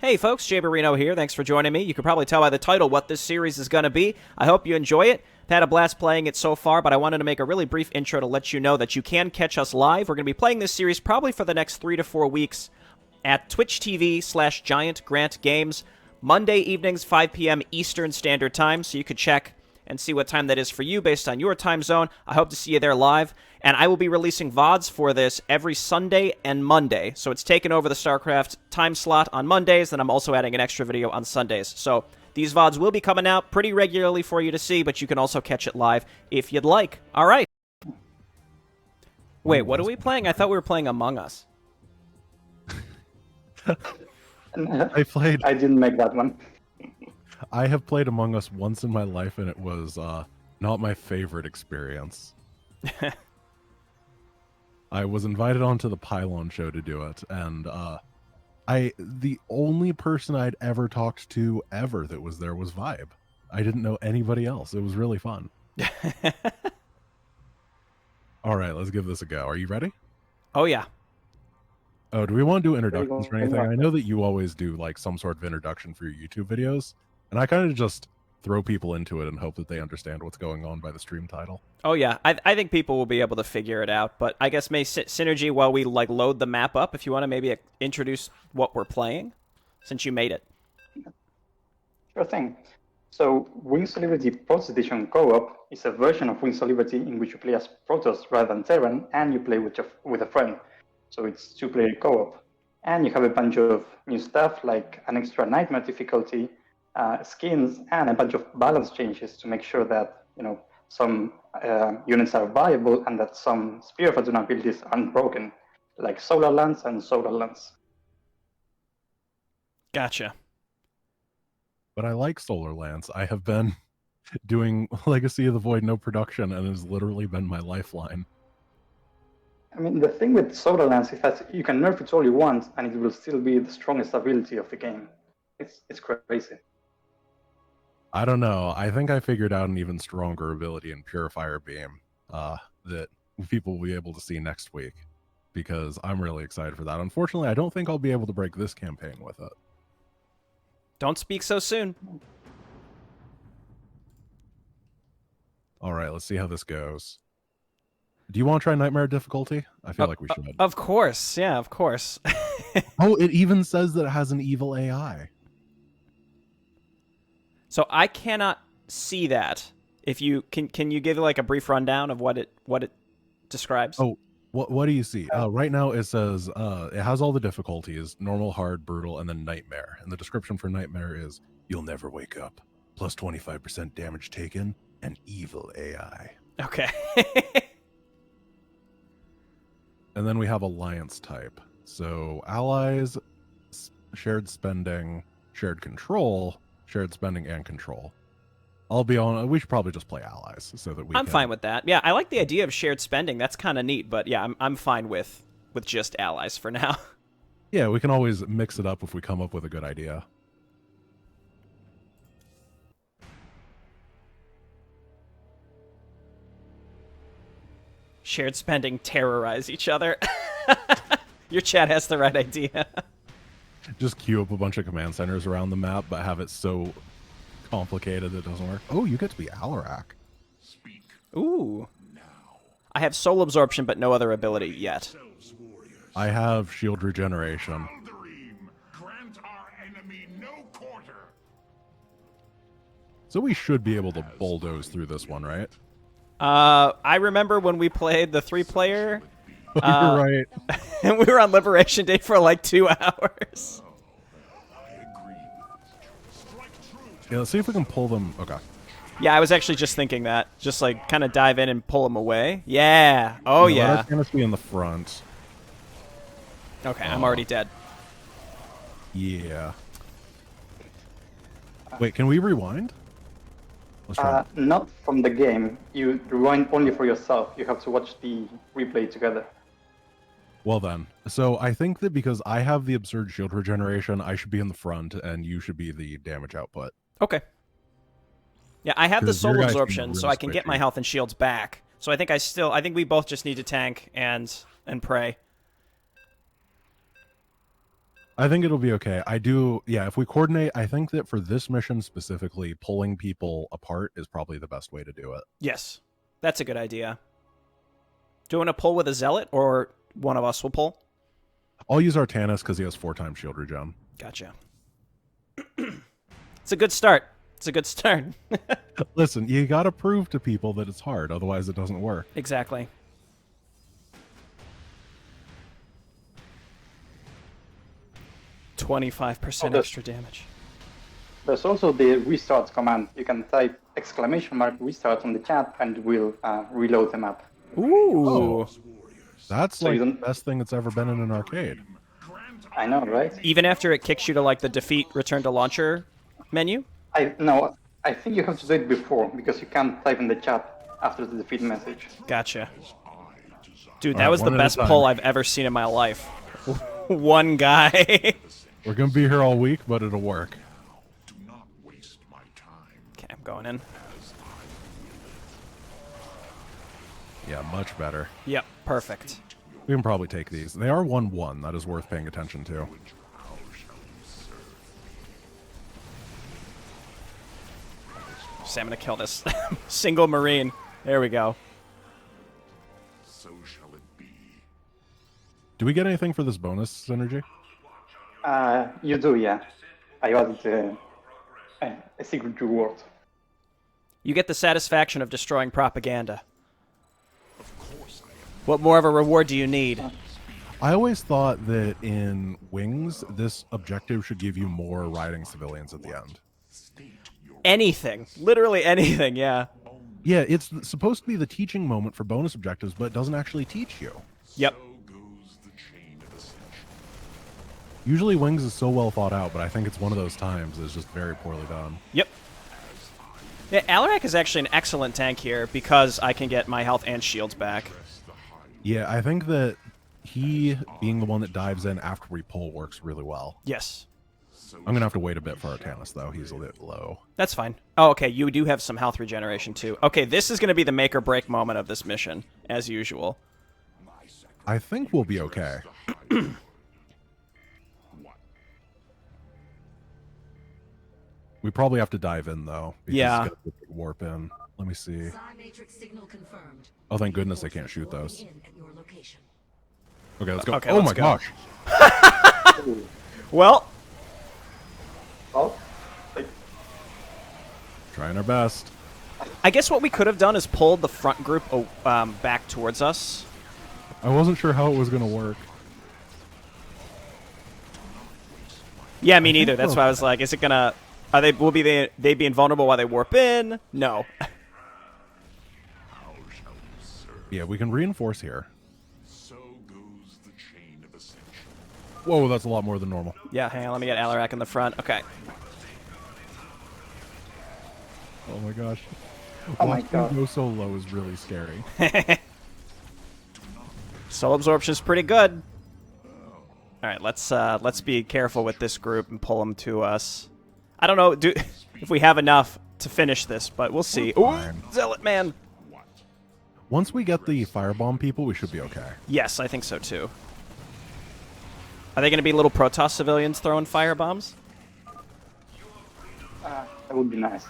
Hey folks, Jay Barrino here. Thanks for joining me. You can probably tell by the title what this series is going to be. I hope you enjoy it. I've had a blast playing it so far, but I wanted to make a really brief intro to let you know that you can catch us live. We're going to be playing this series probably for the next 3 to 4 weeks at Twitch TV/GiantGrantGames, Monday evenings, 5 p.m. Eastern Standard Time, so you could check and see what time that is for you based on your time zone. I hope to see you there live. And I will be releasing VODs for this every Sunday and Monday. So it's taken over the StarCraft time slot on Mondays, then I'm also adding an extra video on Sundays. So these VODs will be coming out pretty regularly for you to see, but you can also catch it live if you'd like. All right. Wait, what are we playing? I thought we were playing Among Us. I didn't make that one. I have played Among Us once in my life, and it was not my favorite experience. I was invited onto the Pylon show to do it, and the only person I'd ever talked to ever that was there was Vibe. I didn't know anybody else. It was really fun. All right, let's give this a go. Are you ready? Oh, yeah. Oh, do we want to do introductions or anything? I know that you always do like some sort of introduction for your YouTube videos, and I kind of just throw people into it and hope that they understand what's going on by the stream title. Oh, yeah. I think people will be able to figure it out, but I guess Synergy, while we like load the map up, if you want to maybe introduce what we're playing, since you made it. Sure thing. So, Wings of Liberty Protoss Edition Co-op is a version of Wings of Liberty in which you play as Protoss rather than Terran, and you play with a friend. So it's 2-player co-op. And you have a bunch of new stuff, like an extra Nightmare difficulty, skins, and a bunch of balance changes to make sure that, you know, some units are viable and that some Spear of Aduna abilities aren't broken, like Solar Lance and Solar Lance. Gotcha. But I like Solar Lance. I have been doing Legacy of the Void no production, and it has literally been my lifeline. I mean, the thing with Solar Lance is that you can nerf it all you want, and it will still be the strongest ability of the game. It's crazy. I don't know. I think I figured out an even stronger ability in Purifier Beam that people will be able to see next week, because I'm really excited for that. Unfortunately, I don't think I'll be able to break this campaign with it. Don't speak so soon. All right, let's see how this goes. Do you want to try Nightmare difficulty? I feel like we should. Of course. Yeah, of course. Oh, it even says that it has an evil AI. So I cannot see that. If you can you give like a brief rundown of what it describes? Oh, what do you see? Right now it says it has all the difficulties: normal, hard, brutal, and then nightmare. And the description for nightmare is you'll never wake up, plus 25% damage taken, and evil AI. Okay. And then we have alliance type. So allies, shared spending, shared control, shared spending, and control. I'll be on. We should probably just play allies so that we. I'm fine with that. Yeah, I like the idea of shared spending. That's kind of neat. But yeah, I'm fine with just allies for now. Yeah, we can always mix it up if we come up with a good idea. Shared spending, terrorize each other. Your chat has the right idea. Just queue up a bunch of command centers around the map, but have it so complicated it doesn't work. Oh, you get to be Alarak. Speak. Ooh. Now. I have soul absorption, but no other ability yet. I have shield regeneration. Grant our enemy no quarter. So we should be able to bulldoze through this one, right? I remember when we played the 3-player. You're right. And we were on Liberation Day for like 2 hours. Yeah, let's see if we can pull them. Okay. Yeah, I was actually just thinking that. Just like kind of dive in and pull them away. Yeah. Oh, yeah. Let us be in the front. Okay, I'm already dead. Yeah. Wait, can we rewind? Let's try. Not from the game. You rewind only for yourself. You have to watch the replay together. Well then, so I think that because I have the absurd shield regeneration, I should be in the front and you should be the damage output. Okay. Yeah, I have the 'Cause your soul guys absorption, seem so I can get my squishy. health and shields back. So I think we both just need to tank and pray. I think it'll be okay. I do, yeah, if we coordinate, I think that for this mission specifically, pulling people apart is probably the best way to do it. Yes, that's a good idea. Do you want to pull with a zealot, or one of us will pull? I'll use Artanis because he has 4 times shield regen. Gotcha. It's a good start. It's a good start. Listen, you gotta prove to people that it's hard, otherwise it doesn't work. Exactly. %25 extra damage. There's also the restart command. You can type !restart on the chat and we'll reload the map. Ooh. That's So like you the don't- best thing that's ever been in an arcade. I know, right? Even after it kicks you to like the defeat return to launcher menu? No, I think you have to do it before because you can't type in the chat after the defeat message. Gotcha. Dude, that Alright, was the one at a best time. pull I've ever seen in my life. One guy. We're gonna be here all week, but it'll work. Do not waste my time. Okay, I'm going in. Yeah, much better. Yep, perfect. We can probably take these. They are 1-1. That is worth paying attention to. So I'm gonna kill this single Marine. There we go. So shall it be. Do we get anything for this bonus synergy? You do, yeah. I added a secret reward. You get the satisfaction of destroying propaganda. What more of a reward do you need? I always thought that in Wings, this objective should give you more riding civilians at the end. Anything. Literally anything, yeah. Yeah, it's supposed to be the teaching moment for bonus objectives, but it doesn't actually teach you. Yep. So goes the chain of ascension. Usually Wings is so well thought out, but I think it's one of those times that's just very poorly done. Yep. Yeah, Alarak is actually an excellent tank here because I can get my health and shields back. Yeah, I think that he being the one that dives in after we pull works really well. Yes. I'm going to have to wait a bit for Artanis, though. He's a bit low. That's fine. Oh, okay, you do have some health regeneration, too. Okay, this is going to be the make or break moment of this mission, as usual. I think we'll be okay. We probably have to dive in, though. Because Yeah. it's gonna warp in. Let me see. Psi matrix signal confirmed. Oh, thank goodness they can't shoot those. In at your location. Okay, let's go. Okay, oh let's my go. gosh. Well, Oh, Trying our best. I guess what we could have done is pulled the front group back towards us. I wasn't sure how it was going to work. Yeah, me neither. That's why I was like, is it gonna... Will they be invulnerable while they warp in? No. Yeah, we can reinforce here. So goes the chain of ascension. Whoa, that's a lot more than normal. Yeah, hang on, let me get Alarak in the front. Okay. Oh my gosh. Oh my Watching God. go so low is really scary. Soul absorption's pretty good. Alright, let's be careful with this group and pull them to us. I don't know if we have enough to finish this, but we'll see. Ooh, Fine. Zealot man! Once we get the firebomb people, we should be okay. Yes, I think so too. Are they going to be little Protoss civilians throwing firebombs? that would be nice.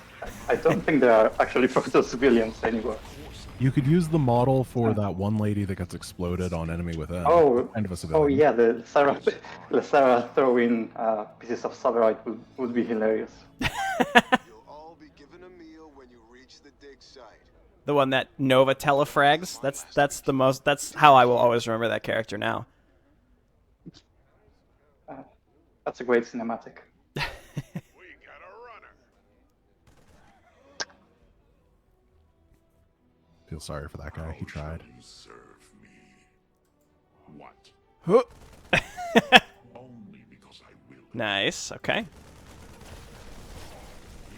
I don't think there are actually Protoss civilians anywhere. You could use the model for that one lady that gets exploded on enemy within. Oh, Kind of a civilian. oh yeah, the Sarah throwing pieces of Savarite would be hilarious. You'll all be given a meal when you reach the dig site. The one that Nova telefrags? That's how I will always remember that character now. That's a great cinematic. We got a runner. Feel sorry for that guy. He tried. You serve me. What? Huh. Only because I will. Nice, okay.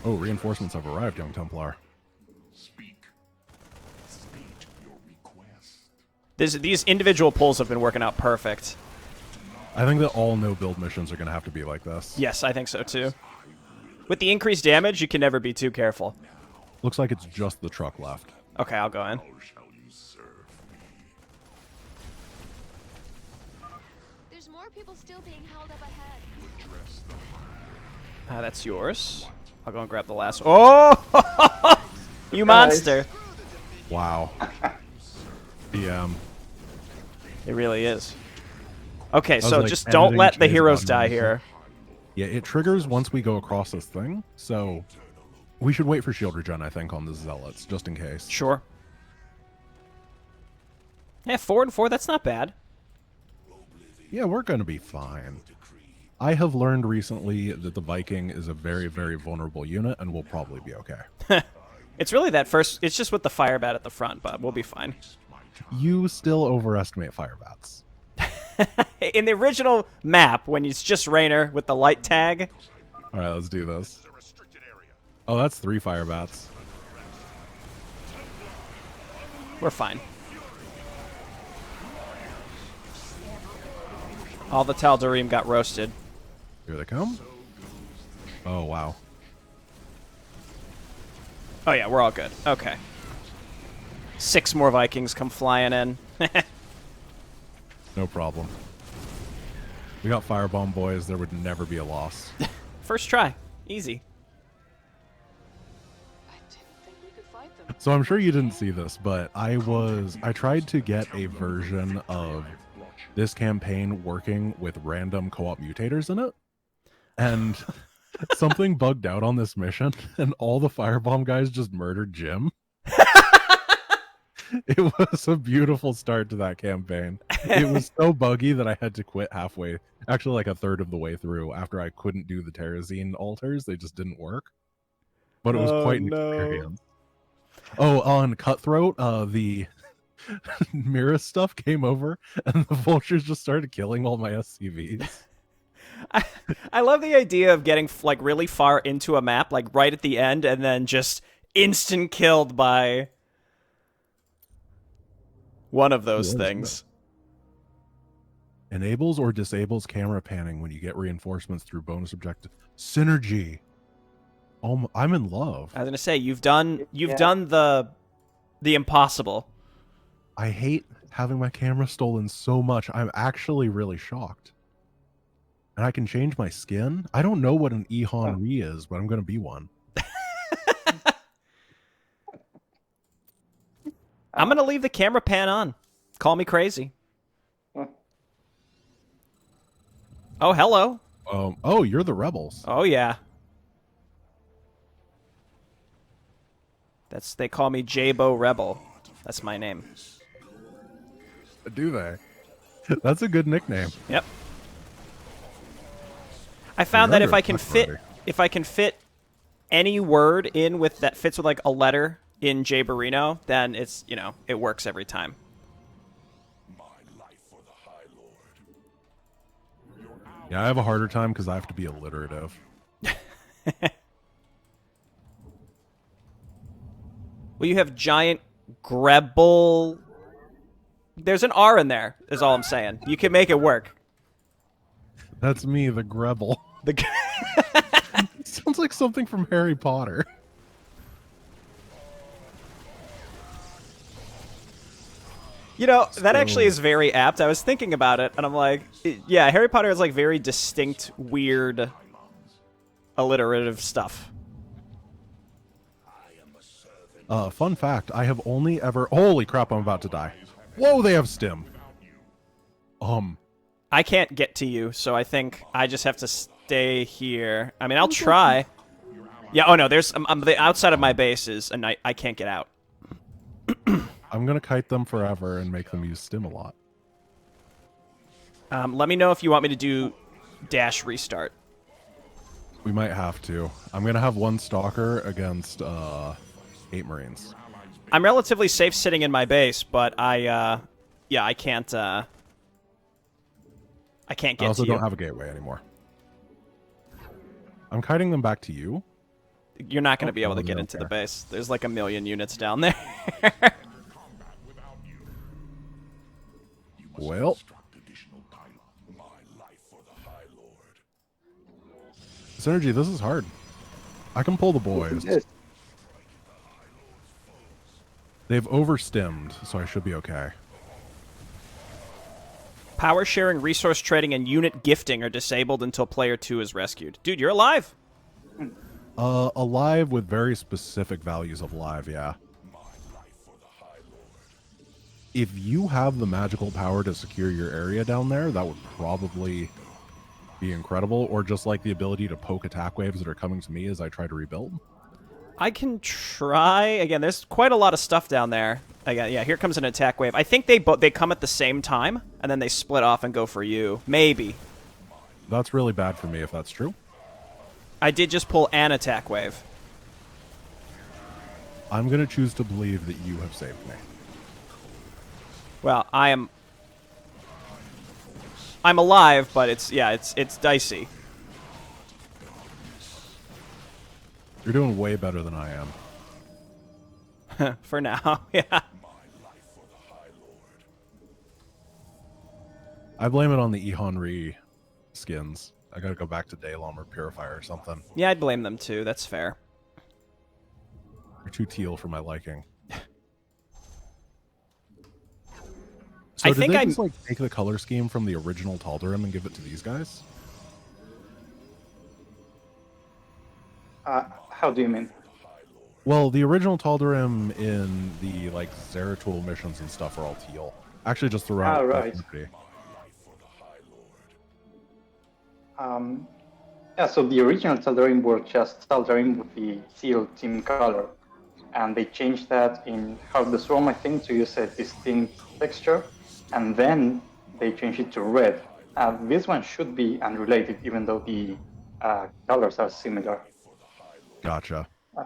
Oh, reinforcements have arrived, young Templar. Speak. State your request. These individual pulls have been working out perfect. I think that all no-build missions are going to have to be like this. Yes, I think so too. With the increased damage, you can never be too careful. Looks like it's just the truck left. Okay, I'll go in. How shall you serve me? There's more people still being held up ahead. That's yours. I'll go and grab the last. Oh! You monster! Wow. DM. It really is. Okay, was, so like, just don't editing let the Jay's heroes button die also. here. Yeah, it triggers once we go across this thing, so we should wait for shield regen, I think, on the zealots, just in case. Sure. Yeah, 4 and 4, that's not bad. Yeah, we're gonna be fine. I have learned recently that the Viking is a very, very vulnerable unit, and we'll probably be okay. It's really that first... It's just with the fire bat at the front, but we'll be fine. You still overestimate fire bats. In the original map, when it's just Raynor with the light tag... Alright, let's do this. Oh, that's 3 fire bats. We're fine. All the Tal'Darim got roasted. Here they come. Oh, wow. Oh yeah, we're all good. Okay. 6 more Vikings come flying in. No problem. We got firebomb boys. There would never be a loss. First try. Easy. I didn't think we could fight them. So I'm sure you didn't see this, but I tried to get a version of this campaign working with random co-op mutators in it. And something bugged out on this mission, and all the firebomb guys just murdered Jim. It was a beautiful start to that campaign. It was so buggy that I had to quit halfway, actually like a third of the way through, after I couldn't do the Terrazine altars. They just didn't work. But it was quite an experience. Oh, on Cutthroat, the Mira stuff came over, and the vultures just started killing all my SCVs. I love the idea of getting like really far into a map, like right at the end, and then just instant killed by one of those things. Enables or disables camera panning when you get reinforcements through bonus objective. Synergy. Oh, I'm in love. I was gonna say you've done the impossible. I hate having my camera stolen so much. I'm actually really shocked. And I can change my skin. I don't know what an Ehon Re is, but I'm going to be one. I'm gonna leave the camera pan on. Call me crazy. Oh, hello. Oh, you're the rebels. Oh yeah. They call me J-Bo Rebel. That's my name. Do they? That's a good nickname. Yep. I found that if I can fit any word in with that fits with like a letter in J Barino, then it's, it works every time. My life for the High Lord. Yeah, I have a harder time because I have to be alliterative. Well, you have giant Grebel. There's an R in there, is all I'm saying. You can make it work. That's me, the Grebel. The Sounds like something from Harry Potter. That actually is very apt. I was thinking about it, and I'm like, yeah, Harry Potter has like very distinct, weird, alliterative stuff. Fun fact, I have only ever... Holy crap, I'm about to die. Whoa, they have stim. I can't get to you, so I think I just have to stay here. I mean, I'll try. Yeah, oh no, there's the outside of my base is, and I can't get out. I'm going to kite them forever and make them use stim a lot. Let me know if you want me to do dash restart. We might have to. I'm going to have one Stalker against 8 Marines. I'm relatively safe sitting in my base, but I can't get I to also you. don't have a gateway anymore. I'm kiting them back to you. You're not going to be able to they get don't into the care. base. There's like 1 million units down there. Well, Additional pylon. My life for the High Lord. Synergy, this is hard. I can pull the boys. Yes. They've overstimmed, so I should be okay. Power sharing, resource trading, and unit gifting are disabled until player 2 is rescued. Dude, you're alive. Alive with very specific values of live, yeah. If you have the magical power to secure your area down there, that would probably be incredible. Or just like the ability to poke attack waves that are coming to me as I try to rebuild. I can try. Again, there's quite a lot of stuff down there. Again, yeah, here comes an attack wave. I think they come at the same time, and then they split off and go for you. Maybe. That's really bad for me if that's true. I did just pull an attack wave. I'm going to choose to believe that you have saved me. Well, I'm alive, but it's dicey. You're doing way better than I am. For now, yeah. I blame it on the Ihonri skins. I gotta go back to Daylom or Purifier or something. Yeah, I'd blame them too. That's fair. They're too teal for my liking. So I did think they I just like take the color scheme from the original Tal'Darim and give it to these guys? How do you mean? Well, the original Tal'Darim in the like Zeratul missions and stuff are all teal. Actually, just throughout. Right. Yeah, so the original Tal'Darim were just Tal'Darim with the teal team color, and they changed that in Heart of the Swarm, I think, to use a distinct texture, and then they changed it to red. This one should be unrelated, even though the colors are similar. Gotcha. I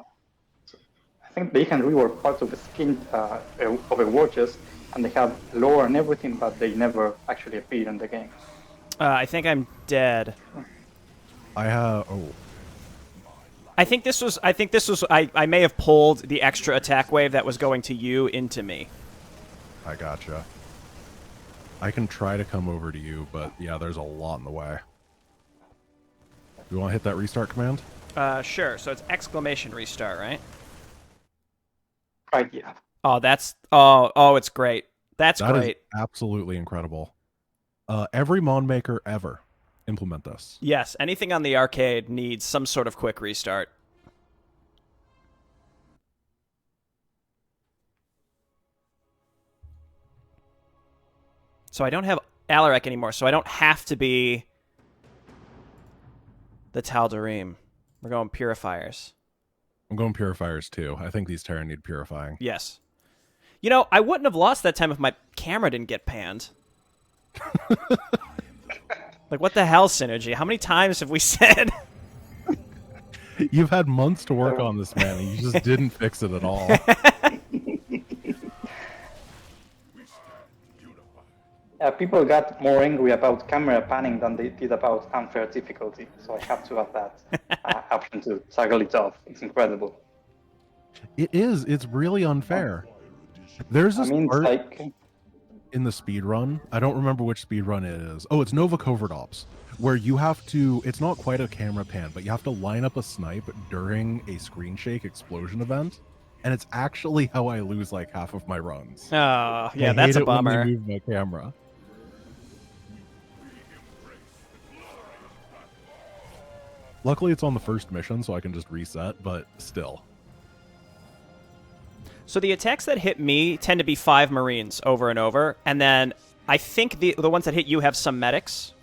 think they can rework parts of the skin of a war chest, and they have lore and everything, but they never actually appear in the game. I think I'm dead. I have. Oh. I think this was. I may have pulled the extra attack wave that was going to you into me. I gotcha. I can try to come over to you, but yeah, there's a lot in the way. You want to hit that restart command? Sure. So it's exclamation restart, right? Right, yeah. Oh, that's... Oh, it's great. That's That great. is absolutely incredible. Every Mon Maker ever implement this. Yes, anything on the arcade needs some sort of quick restart. So I don't have Alarak anymore, so I don't have to be the Tal'Darim. We're going Purifiers. I'm going Purifiers too. I think these Terran need purifying. Yes. You know, I wouldn't have lost that time if my camera didn't get panned. Like, what the hell, Synergy? How many times have we said... You've had months to work on this, man, and you just didn't fix it at all. People got more angry about camera panning than they did about unfair difficulty, so I have to have that option to toggle it off. It's incredible. It is. It's really unfair. There's this part like... in the speedrun. I don't remember which speedrun it is. Oh, it's Nova Covert Ops, where you have to... It's not quite a camera pan, but you have to line up a snipe during a screen shake explosion event. And it's actually how I lose like half of my runs. Oh, yeah, that's a bummer. When they move my camera. Luckily, it's on the first mission, so I can just reset, but still. So the attacks that hit me tend to be 5 Marines over and over, and then I think the ones that hit you have some medics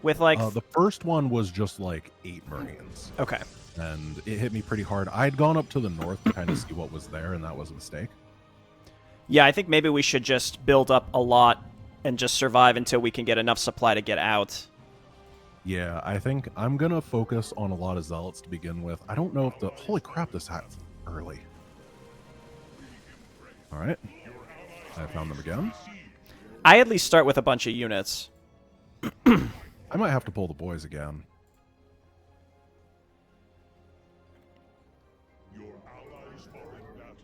with like... the first one was just like 8 Marines. Okay. And it hit me pretty hard. I'd gone up to the north to kind of see what was there, and that was a mistake. Yeah, I think maybe we should just build up a lot and just survive until we can get enough supply to get out. Yeah, I think I'm going to focus on a lot of Zealots to begin with. I don't know if the... Holy crap, this hat's early. All right. I found them again. I at least start with a bunch of units. I might have to pull the boys again. Your allies are in battle.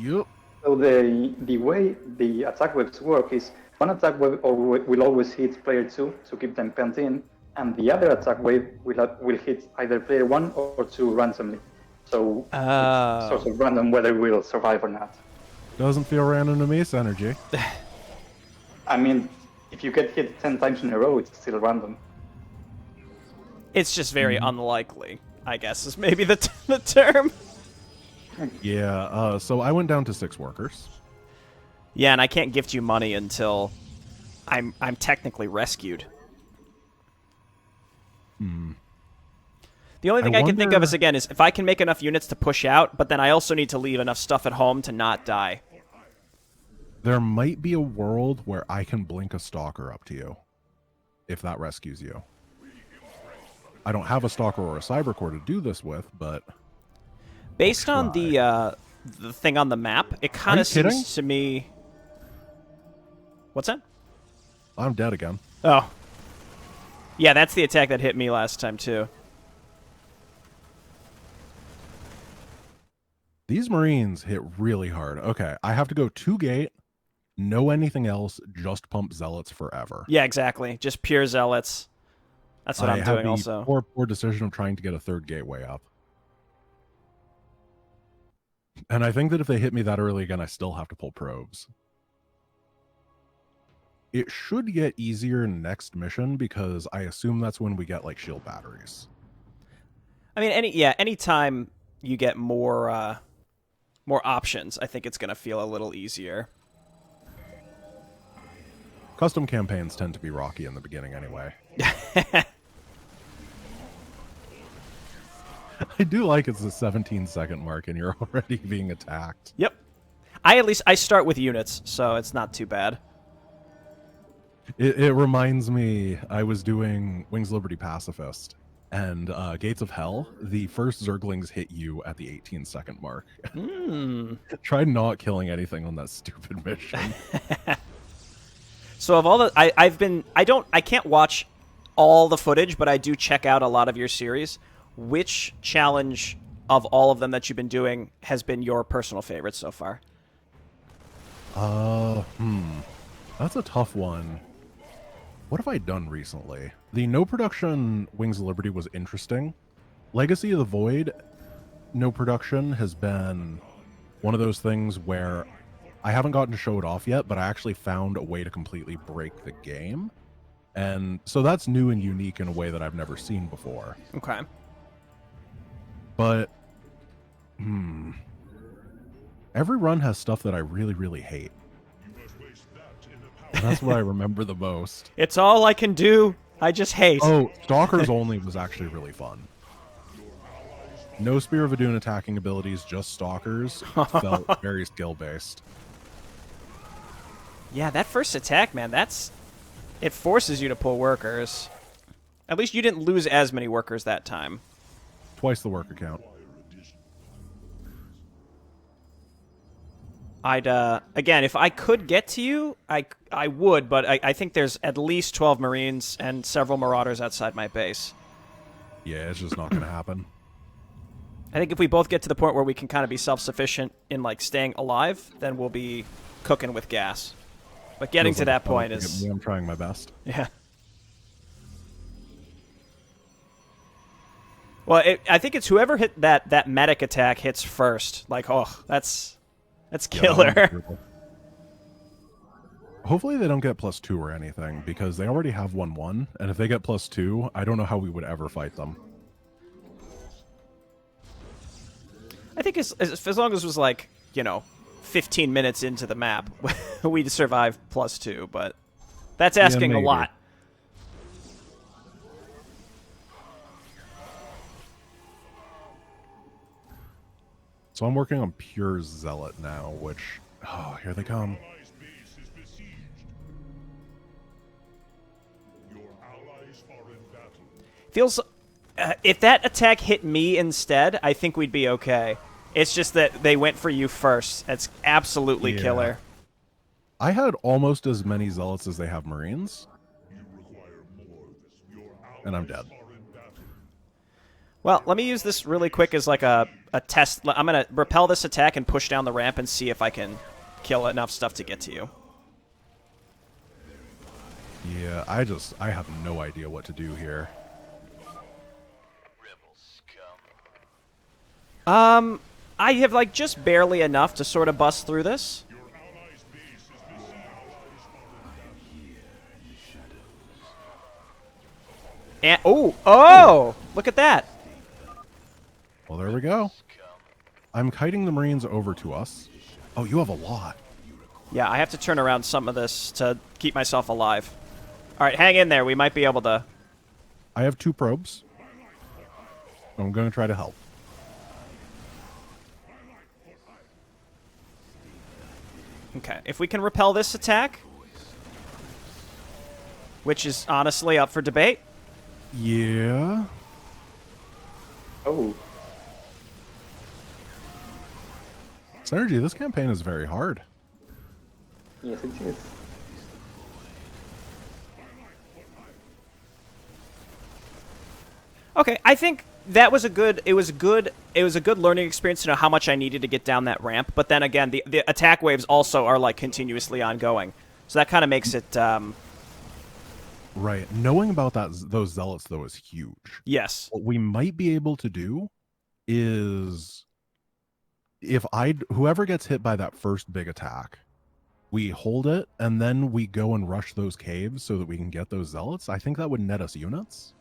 Yup. So the way the attack waves work is one attack wave will always hit player 2 to keep them pent in, and the other attack wave will hit either player 1 or 2 randomly. So it's sort of random whether we'll survive or not. Doesn't feel random to me, Synergy. I mean, if you get hit 10 times in a row, it's still random. It's just very unlikely, I guess, is maybe the, the term. Yeah, so I went down to 6 workers. Yeah, and I can't gift you money until I'm technically rescued. The only thing I can think of is, again, is if I can make enough units to push out, but then I also need to leave enough stuff at home to not die. There might be a world where I can blink a stalker up to you, if that rescues you. I don't have a stalker or a cyber core to do this with, but based on the thing on the map, it kind of seems to me. What's that? I'm dead again. Oh, yeah, that's the attack that hit me last time too. These Marines hit really hard. Okay, I have to go 2 gate, no anything else, just pump zealots forever. Yeah, exactly. Just pure zealots. That's what I'm doing also. Poor decision of trying to get a 3rd gateway up. And I think that if they hit me that early again, I still have to pull probes. It should get easier next mission because I assume that's when we get like shield batteries. I mean, anytime you get more options, I think it's going to feel a little easier. Custom campaigns tend to be rocky in the beginning anyway. I do like it's the 17-second mark and you're already being attacked. Yep. I start with units, so it's not too bad. It reminds me, I was doing Wings Liberty Pacifist, and Gates of Hell, the first Zerglings hit you at the 18-second mark. Try not killing anything on that stupid mission. So of all the, I can't watch all the footage, but I do check out a lot of your series. Which challenge of all of them that you've been doing has been your personal favorite so far? That's a tough one. What have I done recently? The no production Wings of Liberty was interesting. Legacy of the Void, no production, has been one of those things where I haven't gotten to show it off yet, but I actually found a way to completely break the game. And so that's new and unique in a way that I've never seen before. Okay. But, every run has stuff that I really, really hate. And that's what I remember the most. It's all I can do. I just hate. Oh, Stalkers only was actually really fun. No Spear of Adun attacking abilities, just Stalkers. Felt very skill-based. Yeah, that first attack, man, it forces you to pull workers. At least you didn't lose as many workers that time. Twice the worker count. Again, if I could get to you, I would, but I think there's at least 12 Marines and several Marauders outside my base. Yeah, it's just not going to happen. I think if we both get to the point where we can kind of be self-sufficient in, like, staying alive, then we'll be cooking with gas. But getting to that point is... I'm trying my best. Yeah. Well, I think it's whoever hit that medic attack hits first. Like, oh, that's killer. Yeah, hopefully they don't get +2 or anything, because they already have 1-1, and if they get +2, I don't know how we would ever fight them. I think as long as it was like, 15 minutes into the map, we'd survive +2, but that's asking a lot. So I'm working on pure Zealot now, which... Oh, here they come. Feels... if that attack hit me instead, I think we'd be okay. It's just that they went for you first. That's absolutely killer. I had almost as many Zealots as they have Marines. And I'm dead. Well, let me use this really quick as like a test. I'm going to repel this attack and push down the ramp and see if I can kill enough stuff to get to you. Yeah, I have no idea what to do here. I have like just barely enough to sort of bust through this. And oh! Look at that. Well, there we go. I'm kiting the Marines over to us. Oh, you have a lot. Yeah, I have to turn around some of this to keep myself alive. All right, hang in there. We might be able to... I have 2 probes. I'm going to try to help. Okay, if we can repel this attack, which is honestly up for debate. Yeah. Oh, Synergy, this campaign is very hard. yes, it is. Okay, I think that was a good. It was a good learning experience to know how much I needed to get down that ramp. But then again, the attack waves also are like continuously ongoing, so that kind of makes it. Right. Knowing about those zealots though is huge. Yes. What we might be able to do is, if whoever gets hit by that first big attack, we hold it and then we go and rush those caves so that we can get those zealots. I think that would net us units.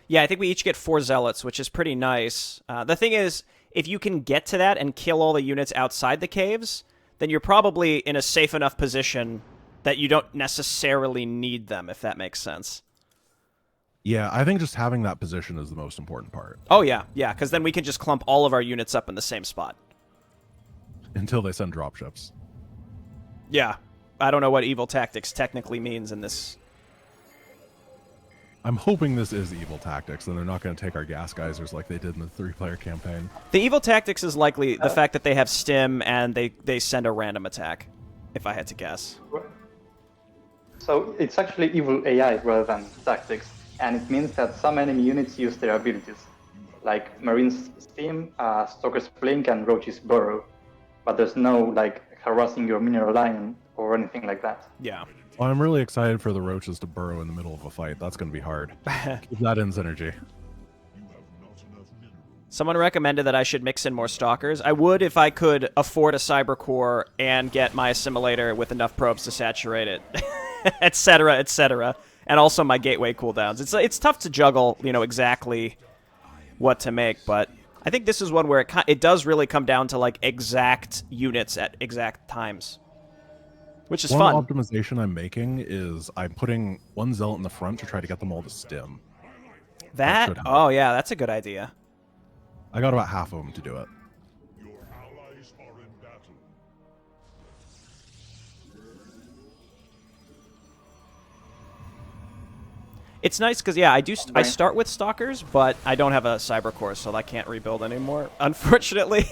Yeah, I think we each get 4 zealots, which is pretty nice. The thing is, if you can get to that and kill all the units outside the caves, then you're probably in a safe enough position that you don't necessarily need them, if that makes sense. Yeah, I think just having that position is the most important part. Oh, yeah, because then we can just clump all of our units up in the same spot. Until they send dropships. Yeah, I don't know what evil tactics technically means in this. I'm hoping this is evil tactics, and they're not going to take our gas geysers like they did in the 3-player campaign. The evil tactics is likely the fact that they have stim and they send a random attack, if I had to guess. So it's actually evil AI rather than tactics, and it means that some enemy units use their abilities, like Marines Steam, Stalker's Blink, and Roach's Burrow. But there's no like harassing your mineral line or anything like that. Yeah. Well, I'm really excited for the roaches to burrow in the middle of a fight. That's going to be hard. Keep that in synergy. Someone recommended that I should mix in more stalkers. I would if I could afford a cyber core and get my assimilator with enough probes to saturate it, etc., etc., and also my gateway cooldowns. It's tough to juggle, exactly what to make, but I think this is one where it does really come down to like exact units at exact times, which is fun. One optimization I'm making is I'm putting 1 zealot in the front to try to get them all to stim. That should help. Oh yeah, that's a good idea. I got about half of them to do it. Your allies are in battle. It's nice because I start with stalkers, but I don't have a cyber core, so I can't rebuild anymore, unfortunately.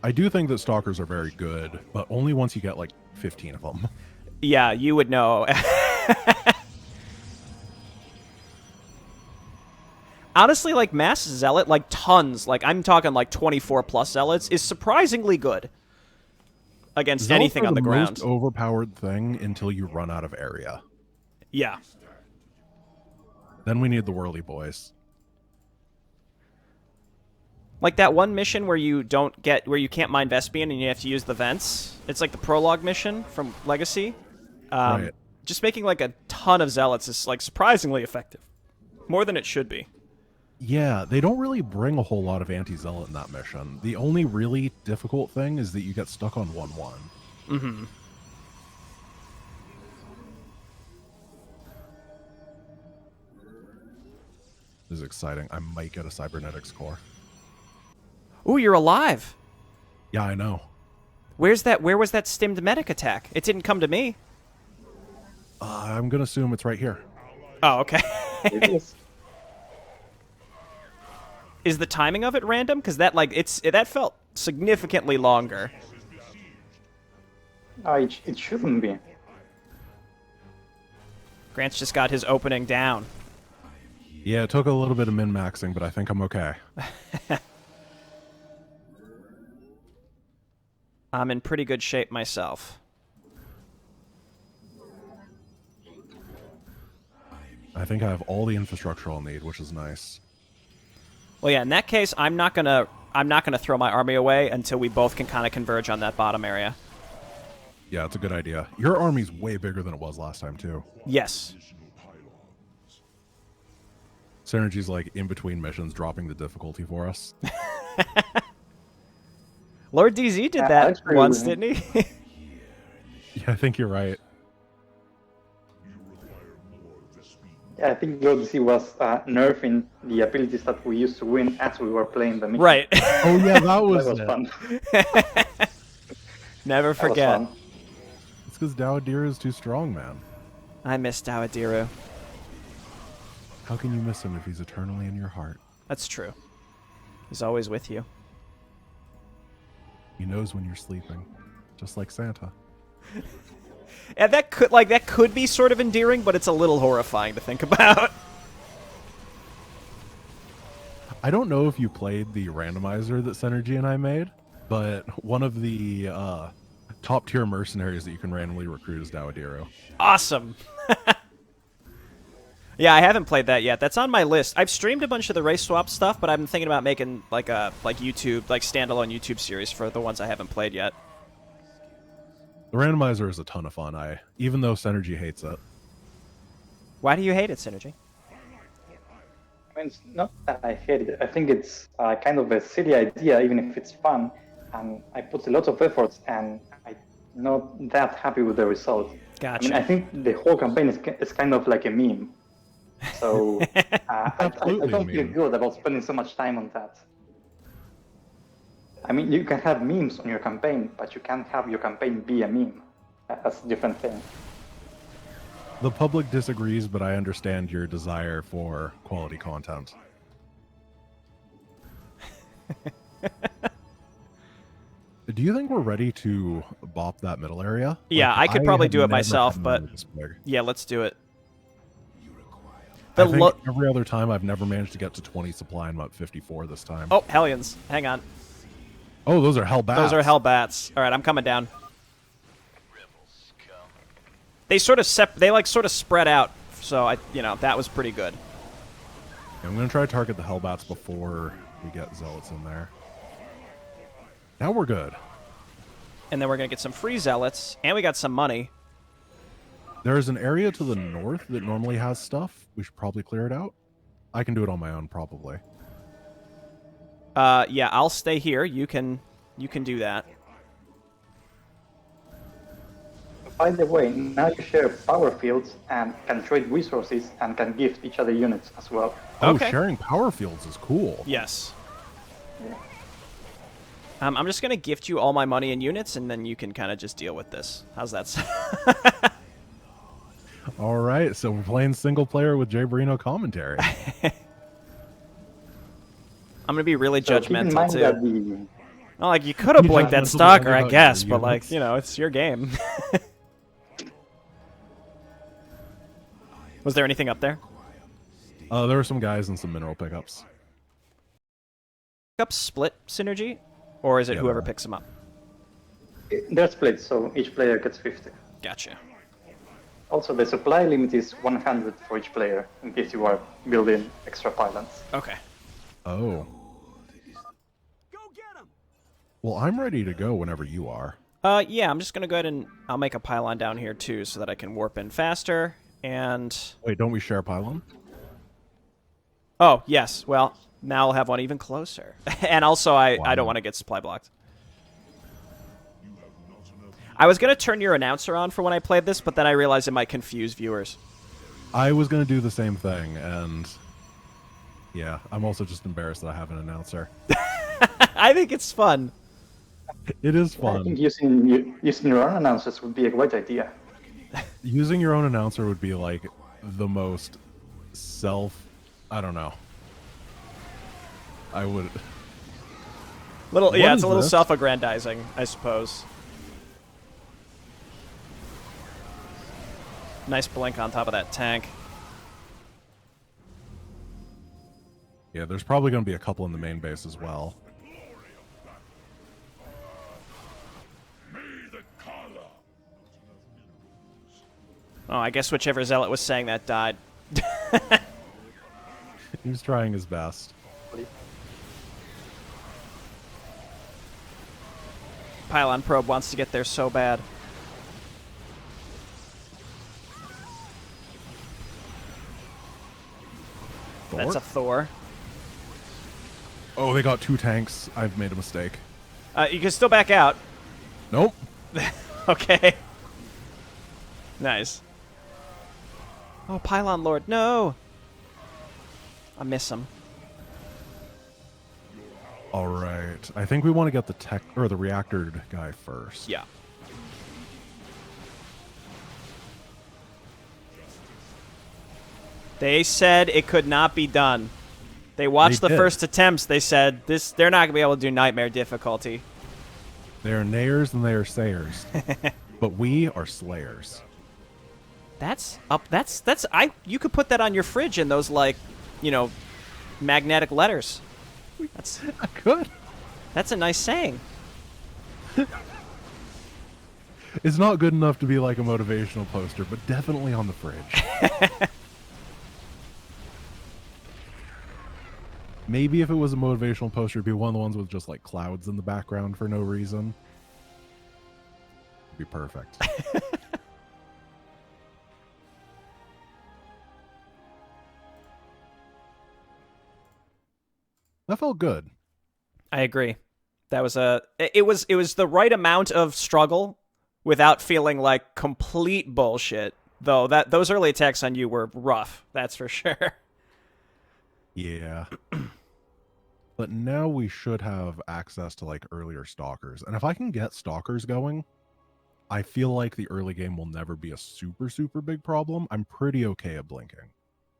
I do think that stalkers are very good, but only once you get like 15 of them. Yeah, you would know. Honestly, like mass zealot, like tons, like I'm talking like 24 plus zealots, is surprisingly good against Zealots anything are on the ground. most overpowered thing until you run out of area. Yeah. Then we need the whirly boys. Like that one mission where you can't mine Vespian and you have to use the vents. It's like the prologue mission from Legacy. Right. Just making like a ton of zealots is like surprisingly effective. More than it should be. Yeah, they don't really bring a whole lot of anti-zealot in that mission. The only really difficult thing is that you get stuck on 1-1. Mm-hmm. This is exciting. I might get a cybernetics core. Ooh, you're alive. Yeah, I know. Where was that stimmed medic attack? It didn't come to me. I'm going to assume it's right here. Oh, okay. It is. Is the timing of it random? Because that felt significantly longer. It shouldn't be. Grant's just got his opening down. Yeah, it took a little bit of min-maxing, but I think I'm okay. I'm in pretty good shape myself. I think I have all the infrastructure I'll need, which is nice. Well, yeah, in that case, I'm not gonna throw my army away until we both can kind of converge on that bottom area. Yeah, it's a good idea. Your army's way bigger than it was last time, too. Yes. Synergy's like in between missions, dropping the difficulty for us. Lord DZ did that actually, once, didn't he? Yeah, I think you're right. Yeah, I think GoDC was nerfing the abilities that we used to win as we were playing the mission. Right. Oh yeah, that was, That was it. fun. Never That was forget. fun. It's because Dawadiru is too strong, man. I miss Dawadiru. How can you miss him if he's eternally in your heart? That's true. He's always with you. He knows when you're sleeping, just like Santa. And that could be sort of endearing, but it's a little horrifying to think about. I don't know if you played the randomizer that Synergy and I made, but one of the top tier mercenaries that you can randomly recruit is Dawadiru. Awesome. Yeah, I haven't played that yet. That's on my list. I've streamed a bunch of the race swap stuff, but I'm thinking about making like a YouTube, like standalone YouTube series for the ones I haven't played yet. The randomizer is a ton of fun. Even though Synergy hates it. Why do you hate it, Synergy? I mean, it's not that I hate it. I think it's kind of a silly idea, even if it's fun. And I put a lot of effort, and I'm not that happy with the result. Gotcha. I mean, I think the whole campaign is kind of like a meme. So I don't feel good about spending so much time on that. I mean, you can have memes on your campaign, but you can't have your campaign be a meme. That's a different thing. The public disagrees, but I understand your desire for quality content. Do you think we're ready to bop that middle area? Yeah, Like, I could probably have do it never myself, had but one this big. yeah, let's do it. I think every other time I've never managed to get to 20 supply, and I'm at 54 this time. Oh, Hellions. Hang on. Oh, those are Hellbats. Those are Hellbats. All right, I'm coming down. They sort of spread out, so that was pretty good. I'm going to try to target the Hellbats before we get Zealots in there. Now we're good. And then we're going to get some free Zealots, and we got some money. There's an area to the north that normally has stuff. We should probably clear it out. I can do it on my own, probably. Yeah, I'll stay here. You can do that. By the way, now you share power fields and can trade resources and can gift each other units as well. Oh, Okay. sharing power fields is cool. Yes. Yeah. I'm just going to gift you all my money and units, and then you can kind of just deal with this. How's that sound? All right, so we're playing single player with Jay Barino commentary. I'm going to be really So keep in judgmental, mind too. that the Well, like, you could have Be blinked that judgmental stalker, I about guess, your but, like, units. it's your game. Was there anything up there? There were some guys and some mineral pickups. Up split synergy? Or is it Yeah, whoever they're- picks them up? they're split, so each player gets 50. Gotcha. Also, the supply limit is 100 for each player, in case you are building extra pylons. Okay. Oh. Well, I'm ready to go whenever you are. Yeah, I'm just going to go ahead and I'll make a pylon down here, too, so that I can warp in faster, and... Wait, don't we share a pylon? Oh, yes. Well, now I'll have one even closer. And also, I don't want to get supply blocked. I was going to turn your announcer on for when I played this, but then I realized it might confuse viewers. I was going to do the same thing, and... Yeah, I'm also just embarrassed that I have an announcer. I think it's fun. It is I fun. think using your own announcers would be a great idea. Using your own announcer would be, like, the most I don't know. I would... Yeah, What it's is a little this? self-aggrandizing, I suppose. Nice blink on top of that tank. Yeah, there's probably going to be a couple in the main base as well. Oh, I guess whichever zealot was saying that died. He was trying his best. Pylon probe wants to get there so bad. Thor? That's a Thor. Oh, they got 2 tanks. I've made a mistake. You can still back out. Nope. Okay. Nice. Oh, Pylon Lord, no! I miss him. All right. I think we want to get the tech or the reactor guy first. Yeah. They said it could not be done. They watched the did. first attempts. They said they're not gonna be able to do nightmare difficulty. They are nayers and they are sayers. But we are slayers. That's up. That's you could put that on your fridge in those, like, you know, magnetic letters. That's I could. That's a nice saying. It's not good enough to be like a motivational poster, but definitely on the fridge. Maybe if it was a motivational poster, it'd be one of the ones with just like clouds in the background for no reason. It'd be perfect. That felt good. I agree. That was it was the right amount of struggle without feeling like complete bullshit. Though those early attacks on you were rough, that's for sure. Yeah. But now we should have access to like earlier stalkers. And if I can get stalkers going, I feel like the early game will never be a super, super big problem. I'm pretty okay at blinking.